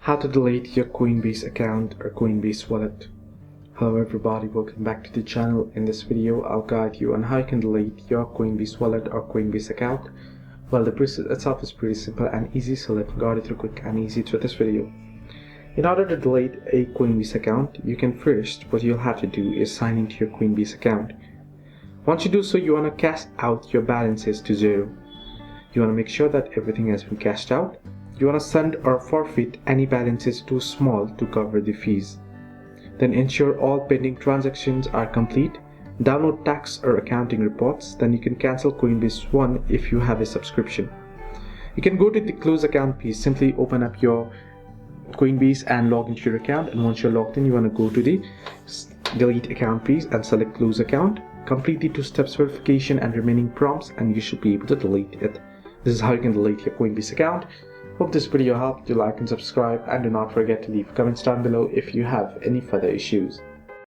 How to delete your Coinbase account or Coinbase wallet. Hello everybody, welcome back to the channel. In this video I'll guide you on how you can delete your Coinbase wallet or Coinbase account. Well, the process itself is pretty simple and easy, so let me guide you through quick and easy through this video. In order to delete a Coinbase account, you can first, what you'll have to do is sign into your Coinbase account. Once you do so, you want to cash out your balances to zero. You want to make sure that everything has been cashed out. You want to send or forfeit any balances too small to cover the fees. Then ensure all pending transactions are complete. Download tax or accounting reports. Then you can cancel Coinbase One if you have a subscription. You can go to the close account piece. Simply open up your Coinbase and log into your account. And once you're logged in, you want to go to the delete account piece and select close account. Complete the 2 steps verification and remaining prompts, and you should be able to delete it. This is how you can delete your Coinbase account. Hope this video helped. Do like and subscribe, and do not forget to leave comments down below if you have any further issues.